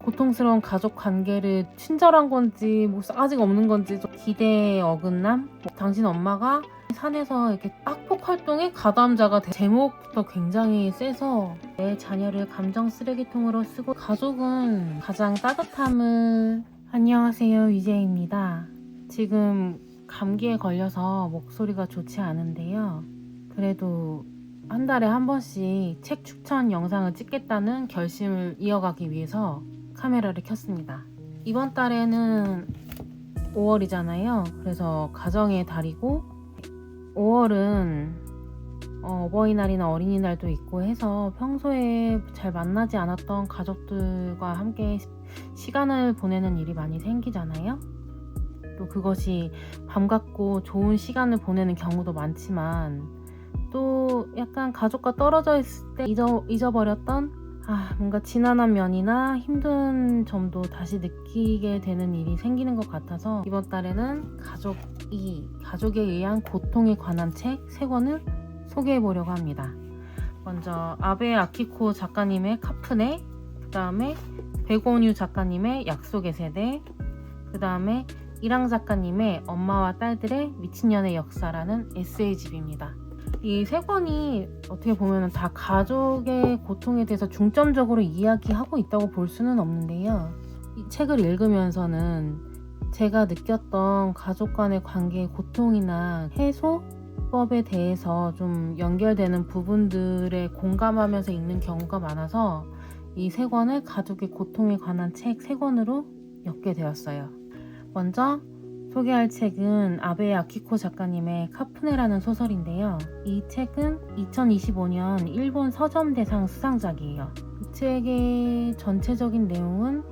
고통스러운 가족 관계를 친절한 건지 뭐 아직 없는 건지 좀 기대에 어긋남? 당신 엄마가 산에서 이렇게 악폭 활동의 가담자가 제목부터 굉장히 세서 내 자녀를 감정 쓰레기통으로 쓰고 가족은 가장 따뜻함을. 안녕하세요, 유재입니다. 지금 감기에 걸려서 목소리가 좋지 않은데요. 그래도 한 달에 한 번씩 책 추천 영상을 찍겠다는 결심을 이어가기 위해서 카메라를 켰습니다. 이번 달에는 5월이잖아요. 그래서 가정의 달이고 5월은 어버이날이나 어린이날도 있고 해서 평소에 잘 만나지 않았던 가족들과 함께 시간을 보내는 일이 많이 생기잖아요. 또 그것이 반갑고 좋은 시간을 보내는 경우도 많지만 또 약간 가족과 떨어져 있을 때 잊어버렸던 뭔가 지난한 면이나 힘든 점도 다시 느끼게 되는 일이 생기는 것 같아서 이번 달에는 가족에 의한 고통에 관한 책 3권을 소개해 보려고 합니다. 먼저 아베 아키코 작가님의 카프네, 그 다음에 백원유 작가님의 약속의 세대, 그 다음에 이랑 작가님의 엄마와 딸들의 미친년의 역사라는 에세이집입니다. 이 3권이 어떻게 보면 다 가족의 고통에 대해서 중점적으로 이야기하고 있다고 볼 수는 없는데요. 이 책을 읽으면서는 제가 느꼈던 가족 간의 관계의 고통이나 해소법에 대해서 좀 연결되는 부분들에 공감하면서 읽는 경우가 많아서 이 3권을 가족의 고통에 관한 책 3권으로 엮게 되었어요. 먼저 소개할 책은 아베 아키코 작가님의 카프네라는 소설인데요. 이 책은 2025년 일본 서점대상 수상작이에요. 이 책의 전체적인 내용은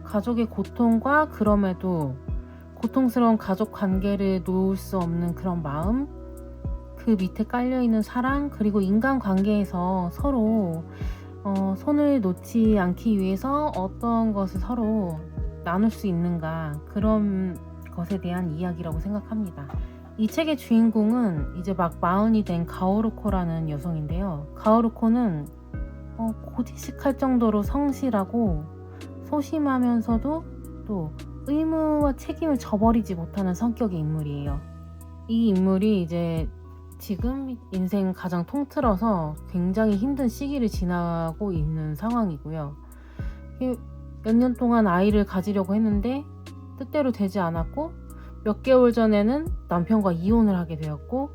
가족의 고통과 그럼에도 고통스러운 가족 관계를 놓을 수 없는 그런 마음, 그 밑에 깔려있는 사랑, 그리고 인간관계에서 서로 손을 놓지 않기 위해서 어떤 것을 서로 나눌 수 있는가, 그런 것에 대한 이야기라고 생각합니다. 이 책의 주인공은 이제 막 40이 된 가오루코라는 여성인데요. 가오루코는 고지식할 정도로 성실하고 소심하면서도 또 의무와 책임을 저버리지 못하는 성격의 인물이에요. 이 인물이 이제 지금 인생 가장 통틀어서 굉장히 힘든 시기를 지나고 있는 상황이고요. 몇 년 동안 아이를 가지려고 했는데 뜻대로 되지 않았고, 몇 개월 전에는 남편과 이혼을 하게 되었고,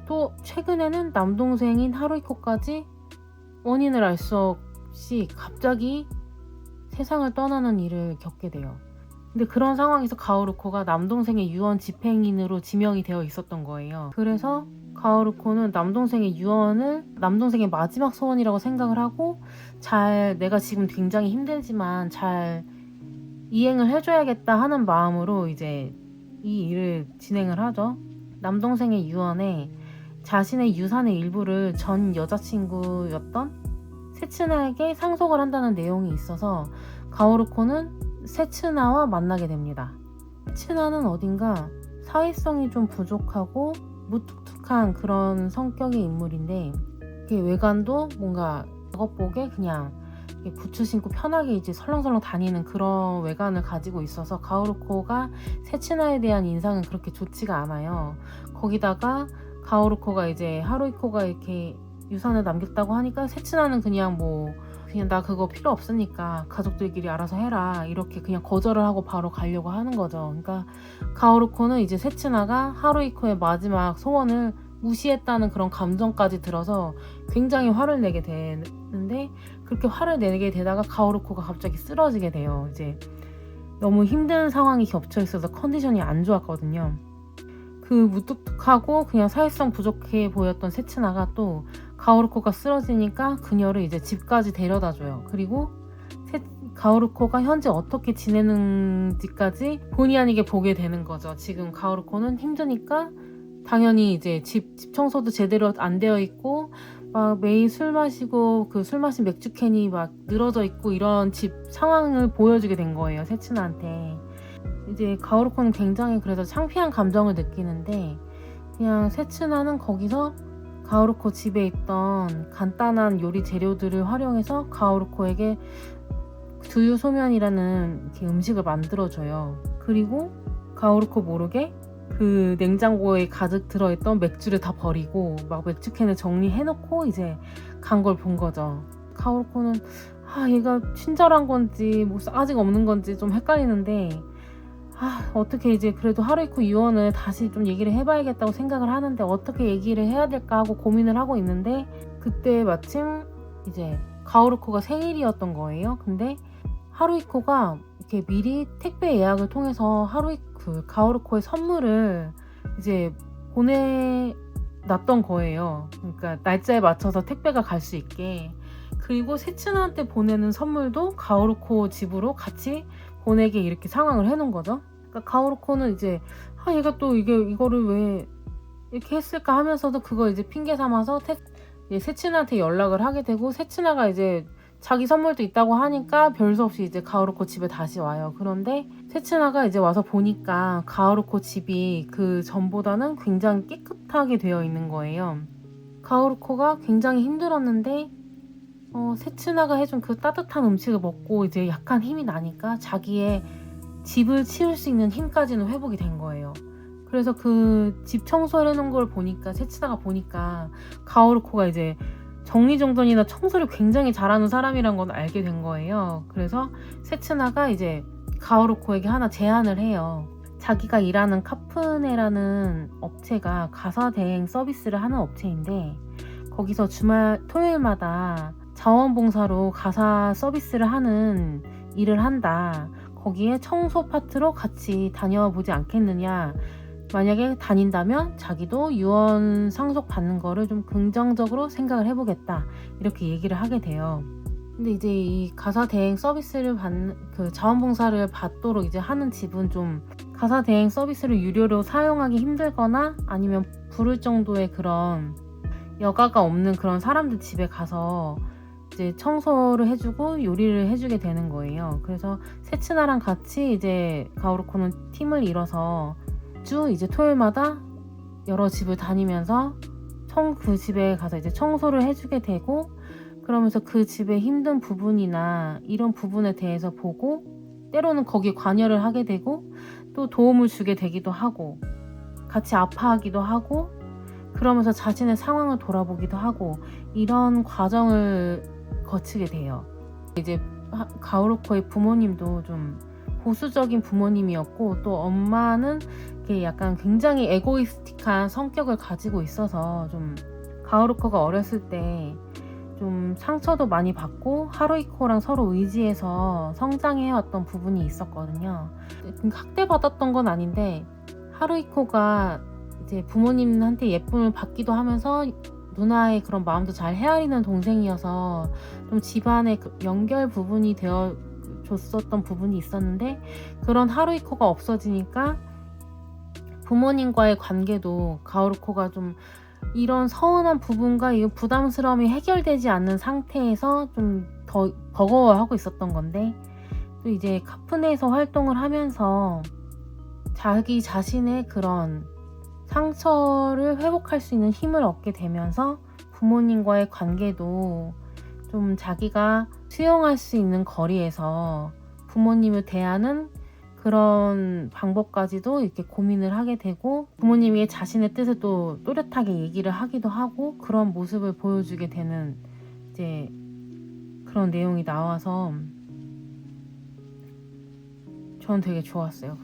또 최근에는 남동생인 하루이코까지 원인을 알 수 없이 갑자기 세상을 떠나는 일을 겪게 돼요. 근데 그런 상황에서 가오루코가 남동생의 유언 집행인으로 지명이 되어 있었던 거예요. 그래서 가오루코는 남동생의 유언을 남동생의 마지막 소원이라고 생각을 하고 내가 지금 굉장히 힘들지만 잘 이행을 해줘야겠다 하는 마음으로 이제 이 일을 진행을 하죠. 남동생의 유언에 자신의 유산의 일부를 전 여자친구였던 세츠나에게 상속을 한다는 내용이 있어서 가오루코는 세츠나와 만나게 됩니다. 세츠나는 어딘가 사회성이 좀 부족하고 무뚝뚝한 그런 성격의 인물인데, 외관도 뭔가 작업복에 그냥 부츠 신고 편하게 이제 설렁설렁 다니는 그런 외관을 가지고 있어서 가오루코가 세츠나에 대한 인상은 그렇게 좋지가 않아요. 거기다가 가오루코가 이제 하루이코가 이렇게 유산을 남겼다고 하니까 세츠나는 그냥 나 그거 필요 없으니까 가족들끼리 알아서 해라, 이렇게 그냥 거절을 하고 바로 가려고 하는 거죠. 그러니까 가오루코는 이제 세츠나가 하루이코의 마지막 소원을 무시했다는 그런 감정까지 들어서 굉장히 화를 내게 되는데, 그렇게 화를 내게 되다가 가오루코가 갑자기 쓰러지게 돼요. 이제 너무 힘든 상황이 겹쳐 있어서 컨디션이 안 좋았거든요. 그 무뚝뚝하고 그냥 사회성 부족해 보였던 세츠나가 또 가오루코가 쓰러지니까 그녀를 이제 집까지 데려다 줘요. 그리고 가오루코가 현재 어떻게 지내는지까지 본의 아니게 보게 되는 거죠. 지금 가오루코는 힘드니까 당연히 이제 집 청소도 제대로 안 되어 있고, 막 매일 술 마시고 그 술 마신 맥주 캔이 막 늘어져 있고, 이런 집 상황을 보여주게 된 거예요, 세츠나한테. 이제 가오루코는 굉장히 그래서 창피한 감정을 느끼는데, 그냥 세츠나는 거기서 가오루코 집에 있던 간단한 요리 재료들을 활용해서 가오루코에게 두유 소면이라는 이렇게 음식을 만들어줘요. 그리고 가오루코 모르게 그 냉장고에 가득 들어있던 맥주를 다 버리고 막 맥주캔을 정리해놓고 이제 간 걸 본 거죠. 가오루코는 얘가 친절한 건지 뭐 아직 없는 건지 좀 헷갈리는데 어떻게 이제 그래도 하루이코 유언을 다시 좀 얘기를 해봐야겠다고 생각을 하는데 어떻게 얘기를 해야 될까 하고 고민을 하고 있는데 그때 마침 이제 가오루코가 생일이었던 거예요. 근데 하루이코가 이렇게 미리 택배 예약을 통해서 가오루코의 선물을 이제 보내놨던 거예요. 그러니까 날짜에 맞춰서 택배가 갈 수 있게. 그리고 세츠나한테 보내는 선물도 가오루코 집으로 같이 보내게 이렇게 상황을 해놓은 거죠. 그러니까 가오루코는 이제 얘가 또 이거를 왜 이렇게 했을까 하면서도 그거 이제 핑계 삼아서 세츠나한테 연락을 하게 되고 세츠나가 이제 자기 선물도 있다고 하니까 별수 없이 이제 가오루코 집에 다시 와요. 그런데 세츠나가 이제 와서 보니까 가오루코 집이 그 전보다는 굉장히 깨끗하게 되어 있는 거예요. 가오루코가 굉장히 힘들었는데 세츠나가 해준 그 따뜻한 음식을 먹고 이제 약간 힘이 나니까 자기의 집을 치울 수 있는 힘까지는 회복이 된 거예요. 그래서 그 집 청소를 해놓은 걸 보니까 세츠나가 보니까 가오루코가 이제 정리정돈이나 청소를 굉장히 잘하는 사람이란 건 알게 된 거예요. 그래서 세츠나가 이제 가오루코에게 하나 제안을 해요. 자기가 일하는 카프네라는 업체가 가사 대행 서비스를 하는 업체인데 거기서 토요일마다 자원봉사로 가사 서비스를 하는 일을 한다. 거기에 청소 파트로 같이 다녀와 보지 않겠느냐. 만약에 다닌다면 자기도 유언 상속 받는 거를 좀 긍정적으로 생각을 해보겠다. 이렇게 얘기를 하게 돼요. 근데 이제 이 가사 대행 서비스를 그 자원봉사를 받도록 이제 하는 집은 좀 가사 대행 서비스를 유료로 사용하기 힘들거나 아니면 부를 정도의 그런 여가가 없는 그런 사람들 집에 가서 이제 청소를 해주고 요리를 해주게 되는 거예요. 그래서 세츠나랑 같이 이제 가오루코는 팀을 이뤄서 이제 토요일마다 여러 집을 다니면서 그 집에 가서 이제 청소를 해주게 되고 그러면서 그 집의 힘든 부분이나 이런 부분에 대해서 보고 때로는 거기에 관여를 하게 되고 또 도움을 주게 되기도 하고 같이 아파하기도 하고 그러면서 자신의 상황을 돌아보기도 하고 이런 과정을 거치게 돼요. 이제 가오루코의 부모님도 좀 보수적인 부모님이었고 또 엄마는 이렇게 약간 굉장히 에고이스틱한 성격을 가지고 있어서 좀 가오루코가 어렸을 때 좀 상처도 많이 받고 하루이코랑 서로 의지해서 성장해왔던 부분이 있었거든요. 학대받았던 건 아닌데 하루이코가 이제 부모님한테 예쁨을 받기도 하면서 누나의 그런 마음도 잘 헤아리는 동생이어서 좀 집안의 연결 부분이 되어 줬었던 부분이 있었는데 그런 하루이코가 없어지니까 부모님과의 관계도 가오루코가 좀 이런 서운한 부분과 이 부담스러움이 해결되지 않는 상태에서 좀 더 버거워하고 있었던 건데 또 이제 카프네에서 활동을 하면서 자기 자신의 그런 상처를 회복할 수 있는 힘을 얻게 되면서 부모님과의 관계도 좀 자기가 수용할 수 있는 거리에서 부모님을 대하는 그런 방법까지도 이렇게 고민을 하게 되고 부모님이 자신의 뜻을 또 또렷하게 얘기를 하기도 하고 그런 모습을 보여주게 되는 이제 그런 내용이 나와서 저는 되게 좋았어요.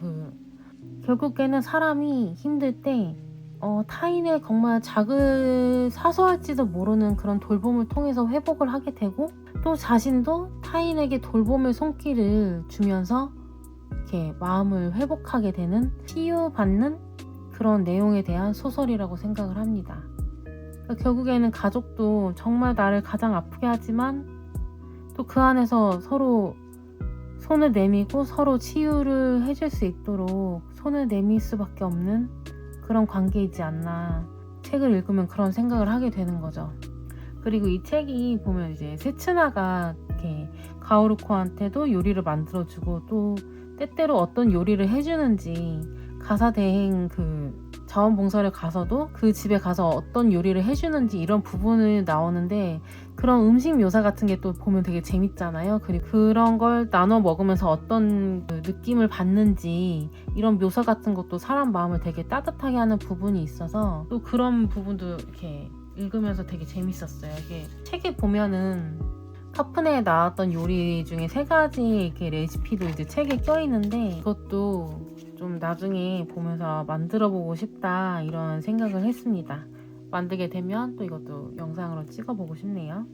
결국에는 사람이 힘들 때 타인의 정말 사소할지도 모르는 그런 돌봄을 통해서 회복을 하게 되고 또 자신도 타인에게 돌봄의 손길을 주면서 이렇게 마음을 회복하게 되는 치유받는 그런 내용에 대한 소설이라고 생각을 합니다. 그러니까 결국에는 가족도 정말 나를 가장 아프게 하지만 또 그 안에서 서로 손을 내밀고 서로 치유를 해줄 수 있도록 손을 내밀 수밖에 없는 그런 관계이지 않나. 책을 읽으면 그런 생각을 하게 되는 거죠. 그리고 이 책이 보면 이제 세츠나가 이렇게 가오루코한테도 요리를 만들어주고 또 때때로 어떤 요리를 해주는지 가사 대행 그 자원봉사를 가서도 그 집에 가서 어떤 요리를 해주는지 이런 부분을 나오는데, 그런 음식 묘사 같은 게 또 보면 되게 재밌잖아요. 그리고 그런 걸 나눠 먹으면서 어떤 그 느낌을 받는지 이런 묘사 같은 것도 사람 마음을 되게 따뜻하게 하는 부분이 있어서 또 그런 부분도 이렇게 읽으면서 되게 재밌었어요. 이게 책에 보면은 카프네에 나왔던 요리 중에 3가지 이렇게 레시피도 이제 책에 껴있는데, 이것도 좀 나중에 보면서 만들어보고 싶다 이런 생각을 했습니다. 만들게 되면 또 이것도 영상으로 찍어보고 싶네요.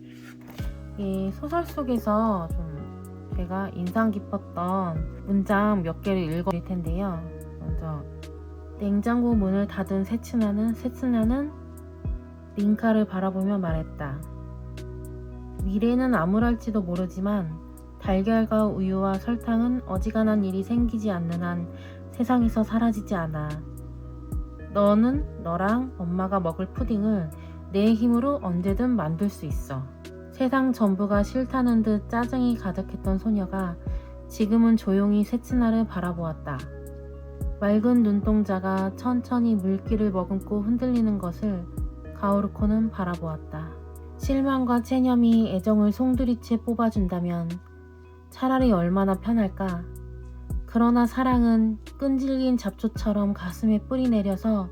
이 소설 속에서 좀 제가 인상 깊었던 문장 몇 개를 읽어드릴 텐데요. 먼저, 냉장고 문을 닫은 세츠나는 린카를 바라보며 말했다. 미래는 암울할지도 모르지만 달걀과 우유와 설탕은 어지간한 일이 생기지 않는 한 세상에서 사라지지 않아. 너는 너랑 엄마가 먹을 푸딩을 내 힘으로 언제든 만들 수 있어. 세상 전부가 싫다는 듯 짜증이 가득했던 소녀가 지금은 조용히 세츠나를 바라보았다. 맑은 눈동자가 천천히 물기를 머금고 흔들리는 것을 가오르코는 바라보았다. 실망과 체념이 애정을 송두리째 뽑아준다면 차라리 얼마나 편할까. 그러나 사랑은 끈질긴 잡초처럼 가슴에 뿌리 내려서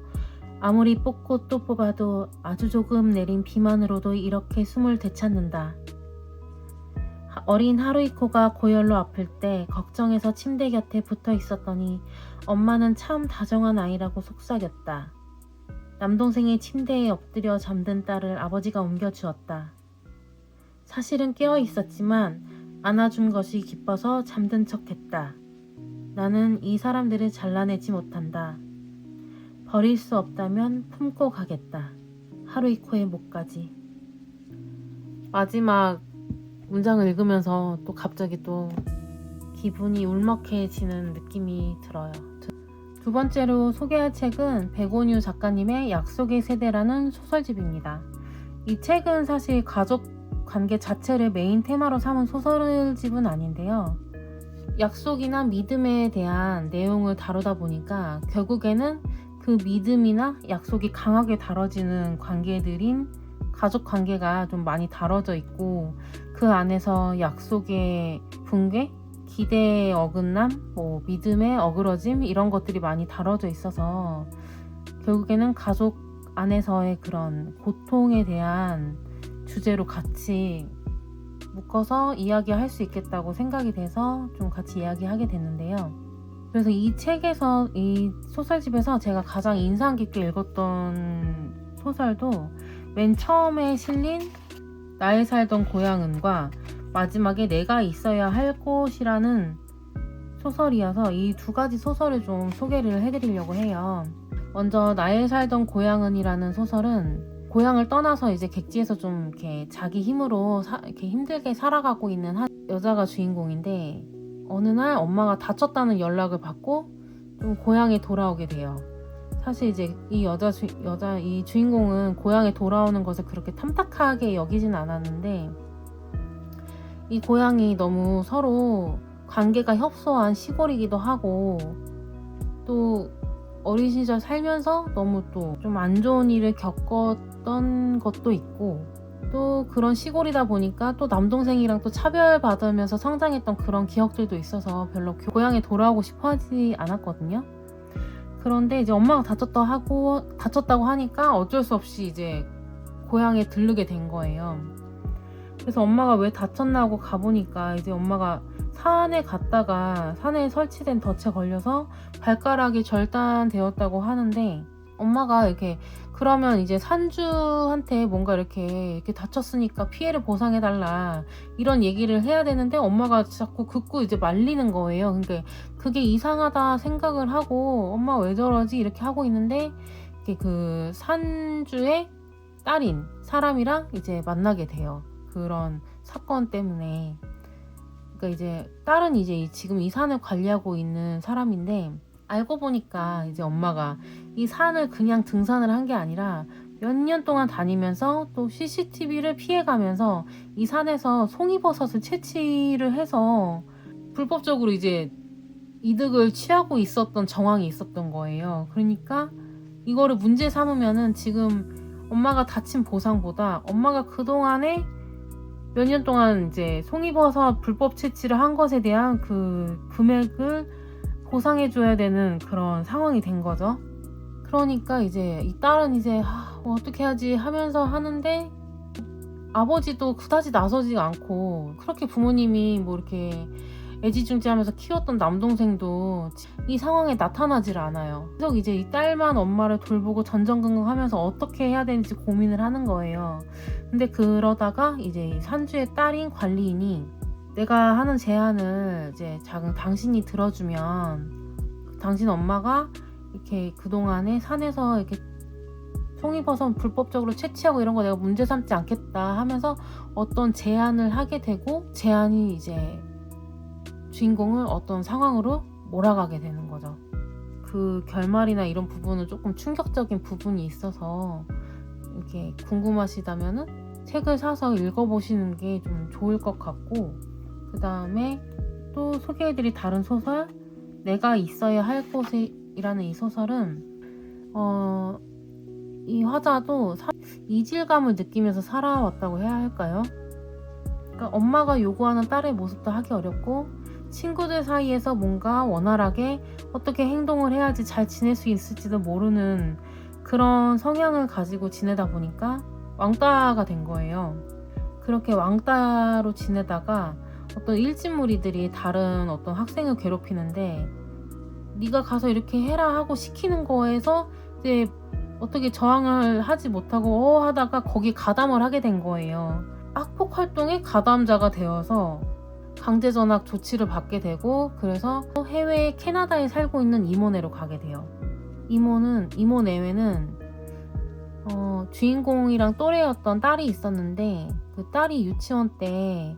아무리 뽑고 또 뽑아도 아주 조금 내린 비만으로도 이렇게 숨을 되찾는다. 어린 하루이코가 고열로 아플 때 걱정해서 침대 곁에 붙어 있었더니 엄마는 참 다정한 아이라고 속삭였다. 남동생의 침대에 엎드려 잠든 딸을 아버지가 옮겨주었다. 사실은 깨어 있었지만 안아준 것이 기뻐서 잠든 척했다. 나는 이 사람들을 잘라내지 못한다. 버릴 수 없다면 품고 가겠다. 하루이코의 목까지. 마지막 문장을 읽으면서 또 갑자기 또 기분이 울먹해지는 느낌이 들어요. 두 번째로 소개할 책은 백온유 작가님의 약속의 세대라는 소설집입니다. 이 책은 사실 가족 관계 자체를 메인 테마로 삼은 소설집은 아닌데요. 약속이나 믿음에 대한 내용을 다루다 보니까 결국에는 그 믿음이나 약속이 강하게 다뤄지는 관계들인 가족 관계가 좀 많이 다뤄져 있고, 그 안에서 약속의 붕괴, 기대의 어긋남, 믿음의 어그러짐 이런 것들이 많이 다뤄져 있어서 결국에는 가족 안에서의 그런 고통에 대한 주제로 같이 묶어서 이야기할 수 있겠다고 생각이 돼서 좀 같이 이야기하게 됐는데요. 그래서 이 책에서, 이 소설집에서 제가 가장 인상 깊게 읽었던 소설도 맨 처음에 실린 나의 살던 고향은과 마지막에 내가 있어야 할 곳이라는 소설이어서 이 2가지 소설을 좀 소개를 해드리려고 해요. 먼저 나의 살던 고향은이라는 소설은 고향을 떠나서 이제 객지에서 좀 이렇게 자기 힘으로 이렇게 힘들게 살아가고 있는 한 여자가 주인공인데, 어느 날 엄마가 다쳤다는 연락을 받고 좀 고향에 돌아오게 돼요. 사실 이제 이 이 주인공은 고향에 돌아오는 것을 그렇게 탐탁하게 여기진 않았는데, 이 고향이 너무 서로 관계가 협소한 시골이기도 하고, 또 어린 시절 살면서 너무 또 좀 안 좋은 일을 겪었던 것도 있고, 또 그런 시골이다 보니까 또 남동생이랑 또 차별받으면서 성장했던 그런 기억들도 있어서 별로 고향에 돌아오고 싶어 하지 않았거든요. 그런데 이제 엄마가 다쳤다고 하니까 어쩔 수 없이 이제 고향에 들르게 된 거예요. 그래서 엄마가 왜 다쳤나 하고 가보니까 이제 엄마가 산에 갔다가 산에 설치된 덫에 걸려서 발가락이 절단되었다고 하는데, 엄마가 이렇게 그러면 이제 산주한테 뭔가 이렇게 다쳤으니까 피해를 보상해달라 이런 얘기를 해야 되는데, 엄마가 자꾸 긋고 이제 말리는 거예요. 그러니까 그게 이상하다 생각을 하고 엄마 왜 저러지 이렇게 하고 있는데, 그 산주의 딸인 사람이랑 이제 만나게 돼요. 그런 사건 때문에. 그러니까 이제 딸은 이제 지금 이 산을 관리하고 있는 사람인데, 알고 보니까 이제 엄마가 이 산을 그냥 등산을 한 게 아니라 몇 년 동안 다니면서 또 CCTV를 피해가면서 이 산에서 송이버섯을 채취를 해서 불법적으로 이제 이득을 취하고 있었던 정황이 있었던 거예요. 그러니까 이거를 문제 삼으면은 지금 엄마가 다친 보상보다 엄마가 그동안에 몇 년 동안 이제 송이버섯 불법 채취를 한 것에 대한 그 금액을 보상해줘야 되는 그런 상황이 된 거죠. 그러니까 이제 이 딸은 이제 어떻게 하지 하면서 하는데, 아버지도 그다지 나서지가 않고, 그렇게 부모님이 뭐 이렇게 애지중지하면서 키웠던 남동생도 이 상황에 나타나질 않아요. 계속 이제 이 딸만 엄마를 돌보고 전전긍긍하면서 어떻게 해야 되는지 고민을 하는 거예요. 근데 그러다가 이제 산주의 딸인 관리인이 내가 하는 제안을 이제 당신이 들어주면 당신 엄마가 이렇게 그동안에 산에서 이렇게 송이버섯 불법적으로 채취하고 이런 거 내가 문제 삼지 않겠다 하면서 어떤 제안을 하게 되고, 제안이 이제 주인공을 어떤 상황으로 몰아가게 되는 거죠. 그 결말이나 이런 부분은 조금 충격적인 부분이 있어서 이렇게 궁금하시다면은 책을 사서 읽어보시는 게 좀 좋을 것 같고, 그 다음에 또 소개해드릴 다른 소설, 내가 있어야 할 곳이라는 이 소설은 이 화자도 이질감을 느끼면서 살아왔다고 해야 할까요? 그러니까 엄마가 요구하는 딸의 모습도 하기 어렵고, 친구들 사이에서 뭔가 원활하게 어떻게 행동을 해야지 잘 지낼 수 있을지도 모르는 그런 성향을 가지고 지내다 보니까 왕따가 된 거예요. 그렇게 왕따로 지내다가 어떤 일진무리들이 다른 어떤 학생을 괴롭히는데, 네가 가서 이렇게 해라 하고 시키는 거에서 이제 어떻게 저항을 하지 못하고 하다가 거기 가담을 하게 된 거예요. 학폭 활동의 가담자가 되어서 강제 전학 조치를 받게 되고, 그래서 해외 캐나다에 살고 있는 이모네로 가게 돼요. 이모네외는 주인공이랑 또래였던 딸이 있었는데, 그 딸이 유치원 때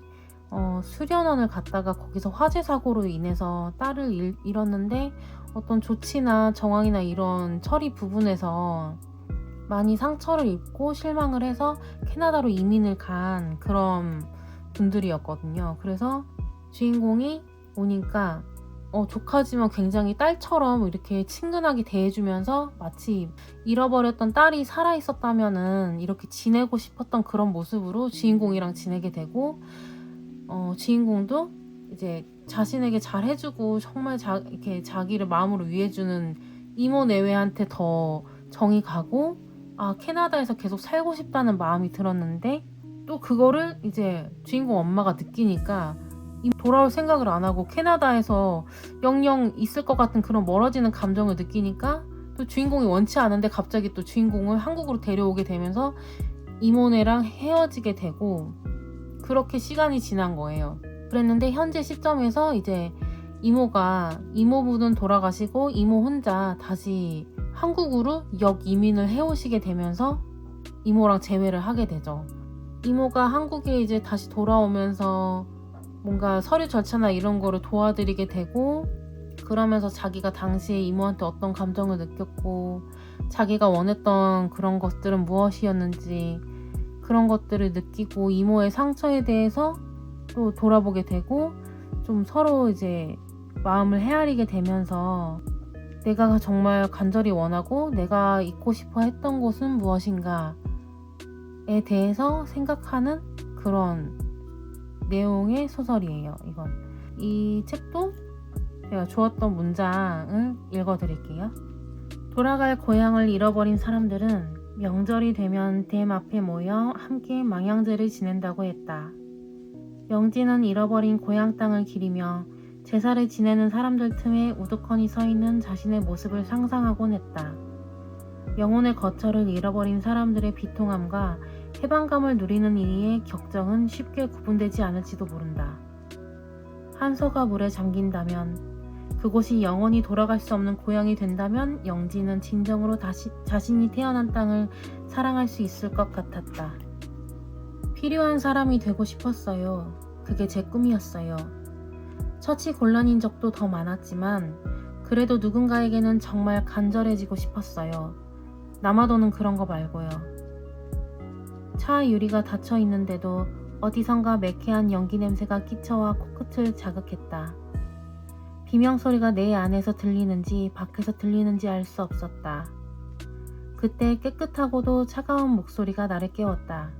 수련원을 갔다가 거기서 화재 사고로 인해서 딸을 잃었는데, 어떤 조치나 정황이나 이런 처리 부분에서 많이 상처를 입고 실망을 해서 캐나다로 이민을 간 그런 분들이었거든요. 그래서 주인공이 오니까 조카지만 굉장히 딸처럼 이렇게 친근하게 대해주면서 마치 잃어버렸던 딸이 살아있었다면은 이렇게 지내고 싶었던 그런 모습으로 주인공이랑 지내게 되고, 주인공도 이제 자신에게 잘해주고 정말 이렇게 자기를 마음으로 위해주는 이모 내외한테 더 정이 가고, 캐나다에서 계속 살고 싶다는 마음이 들었는데, 또 그거를 이제 주인공 엄마가 느끼니까 돌아올 생각을 안 하고 캐나다에서 영영 있을 것 같은 그런 멀어지는 감정을 느끼니까, 또 주인공이 원치 않은데 갑자기 또 주인공을 한국으로 데려오게 되면서 이모네랑 헤어지게 되고, 그렇게 시간이 지난 거예요. 그랬는데 현재 시점에서 이제 이모부는 돌아가시고 이모 혼자 다시 한국으로 역이민을 해오시게 되면서 이모랑 재회를 하게 되죠. 이모가 한국에 이제 다시 돌아오면서 뭔가 서류 절차나 이런 거를 도와드리게 되고, 그러면서 자기가 당시에 이모한테 어떤 감정을 느꼈고 자기가 원했던 그런 것들은 무엇이었는지 그런 것들을 느끼고 이모의 상처에 대해서 또 돌아보게 되고, 좀 서로 이제 마음을 헤아리게 되면서 내가 정말 간절히 원하고 내가 있고 싶어 했던 곳은 무엇인가에 대해서 생각하는 그런 내용의 소설이에요. 이 책도 제가 좋았던 문장을 읽어드릴게요. 돌아갈 고향을 잃어버린 사람들은 명절이 되면 댐 앞에 모여 함께 망향제를 지낸다고 했다. 영지는 잃어버린 고향 땅을 기리며 제사를 지내는 사람들 틈에 우두커니 서 있는 자신의 모습을 상상하곤 했다. 영혼의 거처를 잃어버린 사람들의 비통함과 해방감을 누리는 이의 격정은 쉽게 구분되지 않을지도 모른다. 한소가 물에 잠긴다면, 그곳이 영원히 돌아갈 수 없는 고향이 된다면 영지는 진정으로 다시 자신이 태어난 땅을 사랑할 수 있을 것 같았다. 필요한 사람이 되고 싶었어요. 그게 제 꿈이었어요. 처치곤란인 적도 더 많았지만 그래도 누군가에게는 정말 간절해지고 싶었어요. 남아도는 그런 거 말고요. 차 유리가 닫혀 있는데도 어디선가 매캐한 연기 냄새가 끼쳐와 코끝을 자극했다. 비명소리가 내 안에서 들리는지 밖에서 들리는지 알 수 없었다. 그때 깨끗하고도 차가운 목소리가 나를 깨웠다.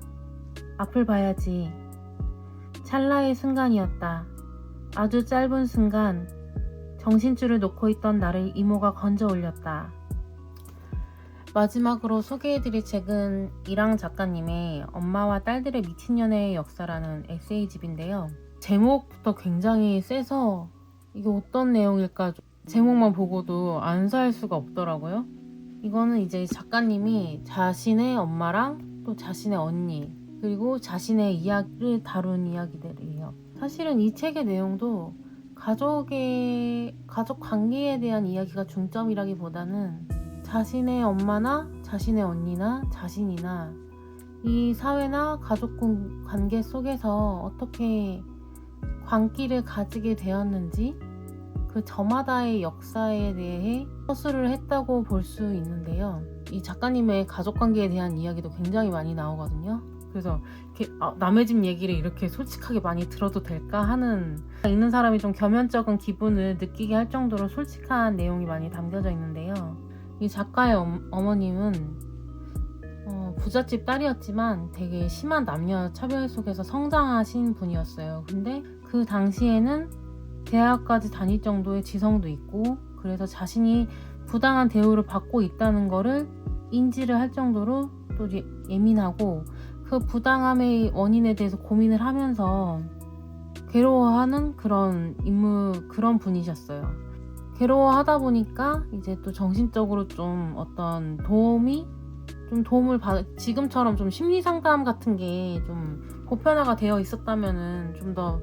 앞을 봐야지. 찰나의 순간이었다. 아주 짧은 순간 정신줄을 놓고 있던 나를 이모가 건져 올렸다. 마지막으로 소개해드릴 책은 이랑 작가님의 엄마와 딸들의 미친 연애의 역사라는 에세이집인데요. 제목부터 굉장히 세서 이게 어떤 내용일까 제목만 보고도 안 살 수가 없더라고요. 이거는 이제 작가님이 자신의 엄마랑 또 자신의 언니 그리고 자신의 이야기를 다룬 이야기들이에요. 사실은 이 책의 내용도 가족 관계에 대한 이야기가 중점이라기보다는 자신의 엄마나 자신의 언니나 자신이나 이 사회나 가족 관계 속에서 어떻게 관계를 가지게 되었는지 그 저마다의 역사에 대해 서술을 했다고 볼 수 있는데요. 이 작가님의 가족관계에 대한 이야기도 굉장히 많이 나오거든요. 그래서 이렇게 남의 집 얘기를 이렇게 솔직하게 많이 들어도 될까 하는 읽는 사람이 좀 겸연쩍은 기분을 느끼게 할 정도로 솔직한 내용이 많이 담겨져 있는데요. 이 작가의 어머님은 부잣집 딸이었지만 되게 심한 남녀 차별 속에서 성장하신 분이었어요. 근데 그 당시에는 대학까지 다닐 정도의 지성도 있고 그래서 자신이 부당한 대우를 받고 있다는 거를 인지를 할 정도로 또 예민하고 그 부당함의 원인에 대해서 고민을 하면서 괴로워하는 그런 분이셨어요. 괴로워하다 보니까 이제 또 정신적으로 좀 어떤 도움을 지금처럼 좀 심리 상담 같은 게 좀 보편화가 되어 있었다면은 좀 더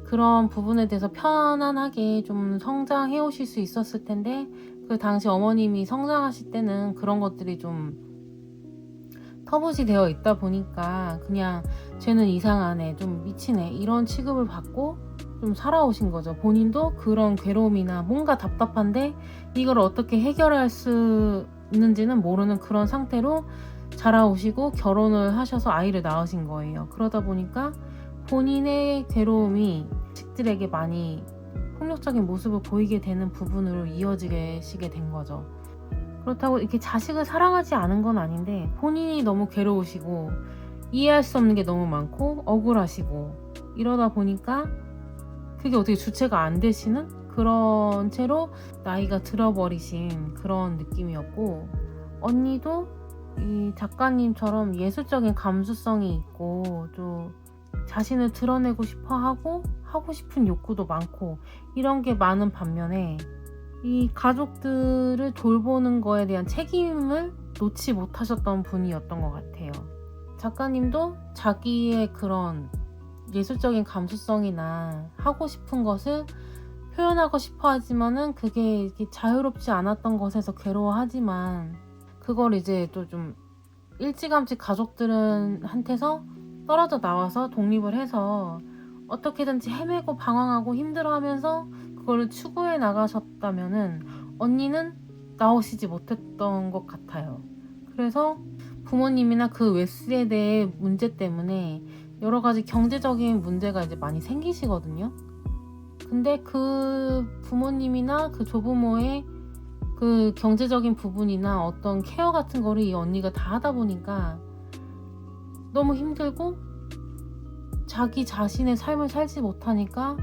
그런 부분에 대해서 편안하게 좀 성장해 오실 수 있었을 텐데 그 당시 어머님이 성장하실 때는 그런 것들이 좀 터부시 되어 있다 보니까 그냥 쟤는 이상하네, 좀 미치네 이런 취급을 받고 좀 살아오신 거죠. 본인도 그런 괴로움이나 뭔가 답답한데 이걸 어떻게 해결할 수 있는지는 모르는 그런 상태로 자라오시고 결혼을 하셔서 아이를 낳으신 거예요. 그러다 보니까 본인의 괴로움이 자식들에게 많이 폭력적인 모습을 보이게 되는 부분으로 이어지게 된 거죠. 그렇다고 이렇게 자식을 사랑하지 않은 건 아닌데 본인이 너무 괴로우시고 이해할 수 없는 게 너무 많고 억울하시고 이러다 보니까 그게 어떻게 주체가 안 되시는 그런 채로 나이가 들어버리신 그런 느낌이었고 언니도 이 작가님처럼 예술적인 감수성이 있고 또 자신을 드러내고 싶어 하고 싶은 욕구도 많고 이런 게 많은 반면에 이 가족들을 돌보는 거에 대한 책임을 놓지 못하셨던 분이었던 것 같아요. 작가님도 자기의 그런 예술적인 감수성이나 하고 싶은 것을 표현하고 싶어 하지만은 그게 자유롭지 않았던 것에서 괴로워하지만 그걸 이제 또 좀 일찌감치 가족들한테서 떨어져 나와서 독립을 해서 어떻게든지 헤매고 방황하고 힘들어하면서 그거를 추구해 나가셨다면은 언니는 나오시지 못했던 것 같아요. 그래서 부모님이나 그 윗세대의 문제 때문에 여러 가지 경제적인 문제가 이제 많이 생기시거든요. 근데 그 부모님이나 그 조부모의 그 경제적인 부분이나 어떤 케어 같은 거를 이 언니가 다 하다 보니까 너무 힘들고 자기 자신의 삶을 살지 못하니까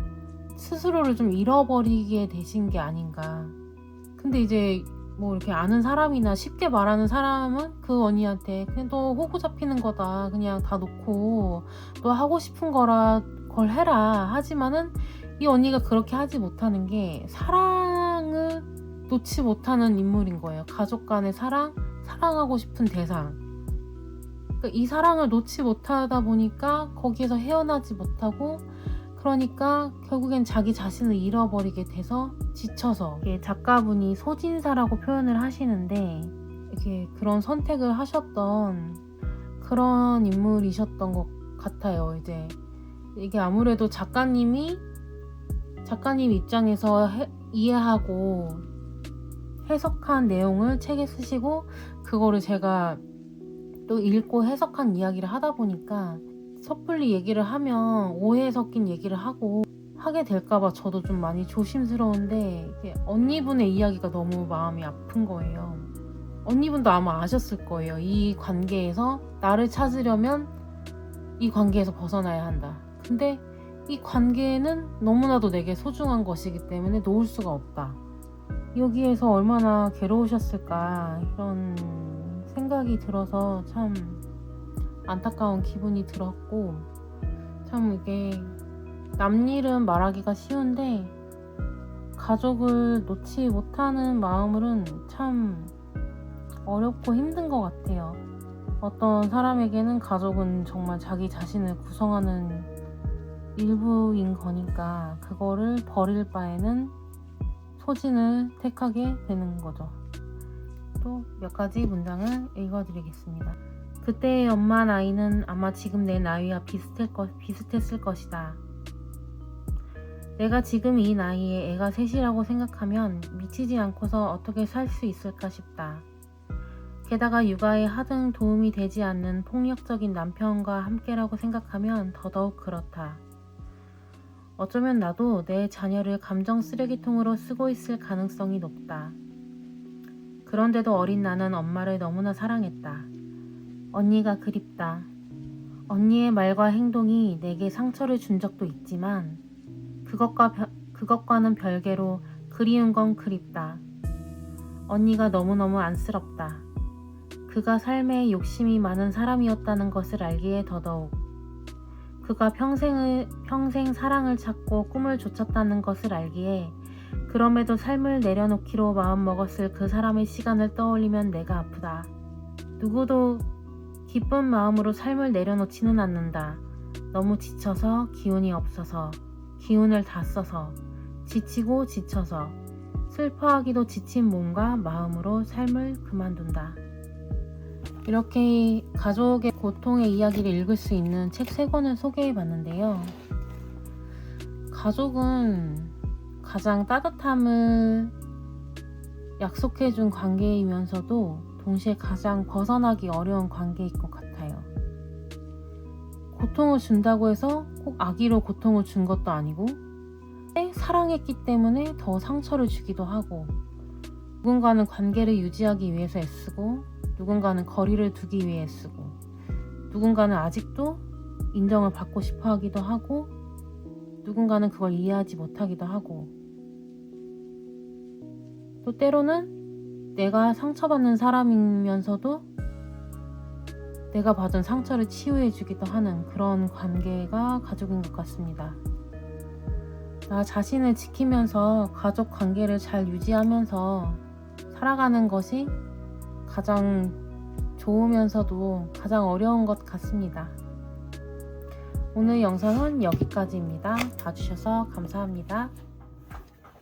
스스로를 좀 잃어버리게 되신 게 아닌가. 근데 이제 뭐 이렇게 아는 사람이나 쉽게 말하는 사람은 그 언니한테 그냥 너 호구 잡히는 거다. 그냥 다 놓고 너 하고 싶은 걸 해라. 하지만은 이 언니가 그렇게 하지 못하는 게 사랑을 놓지 못하는 인물인 거예요. 가족 간의 사랑하고 싶은 대상. 그러니까 이 사랑을 놓지 못하다 보니까 거기에서 헤어나지 못하고 그러니까 결국엔 자기 자신을 잃어버리게 돼서 지쳐서 이게 작가분이 소진사라고 표현을 하시는데 이렇게 그런 선택을 하셨던 그런 인물이셨던 것 같아요. 이제 이게 아무래도 작가님 입장에서 이해하고 해석한 내용을 책에 쓰시고 그거를 제가 또 읽고 해석한 이야기를 하다 보니까 섣불리 얘기를 하면 오해 섞인 얘기를 하게 될까봐 저도 좀 많이 조심스러운데 언니분의 이야기가 너무 마음이 아픈 거예요. 언니분도 아마 아셨을 거예요. 이 관계에서 나를 찾으려면 이 관계에서 벗어나야 한다. 근데 이 관계는 너무나도 내게 소중한 것이기 때문에 놓을 수가 없다. 여기에서 얼마나 괴로우셨을까 이런 생각이 들어서 참 안타까운 기분이 들었고, 참 이게 남 일은 말하기가 쉬운데 가족을 놓지 못하는 마음은 참 어렵고 힘든 것 같아요. 어떤 사람에게는 가족은 정말 자기 자신을 구성하는 일부인 거니까 그거를 버릴 바에는 소진을 택하게 되는 거죠. 또 몇 가지 문장을 읽어드리겠습니다. 그때의 엄마 나이는 아마 지금 내 나이와 비슷했을 것이다. 내가 지금 이 나이에 애가 셋이라고 생각하면 미치지 않고서 어떻게 살 수 있을까 싶다. 게다가 육아에 하등 도움이 되지 않는 폭력적인 남편과 함께라고 생각하면 더더욱 그렇다. 어쩌면 나도 내 자녀를 감정 쓰레기통으로 쓰고 있을 가능성이 높다. 그런데도 어린 나는 엄마를 너무나 사랑했다. 언니가 그립다. 언니의 말과 행동이 내게 상처를 준 적도 있지만 그것과는 별개로 그리운 건 그립다. 언니가 너무너무 안쓰럽다. 그가 삶에 욕심이 많은 사람이었다는 것을 알기에 더더욱. 그가 평생 사랑을 찾고 꿈을 좇았다는 것을 알기에 그럼에도 삶을 내려놓기로 마음먹었을 그 사람의 시간을 떠올리면 내가 아프다. 누구도 기쁜 마음으로 삶을 내려놓지는 않는다. 너무 지쳐서, 기운이 없어서, 기운을 다 써서, 지치고 지쳐서, 슬퍼하기도 지친 몸과 마음으로 삶을 그만둔다. 이렇게 가족의 고통의 이야기를 읽을 수 있는 책 3권을 소개해 봤는데요. 가족은 가장 따뜻함을 약속해 준 관계이면서도 동시에 가장 벗어나기 어려운 관계일 것 같아요. 고통을 준다고 해서 꼭 악의로 고통을 준 것도 아니고, 사랑했기 때문에 더 상처를 주기도 하고, 누군가는 관계를 유지하기 위해서 애쓰고, 누군가는 거리를 두기 위해 애쓰고, 누군가는 아직도 인정을 받고 싶어 하기도 하고, 누군가는 그걸 이해하지 못하기도 하고, 또 때로는 내가 상처받는 사람이면서도 내가 받은 상처를 치유해주기도 하는 그런 관계가 가족인 것 같습니다. 나 자신을 지키면서 가족 관계를 잘 유지하면서 살아가는 것이 가장 좋으면서도 가장 어려운 것 같습니다. 오늘 영상은 여기까지입니다. 봐주셔서 감사합니다.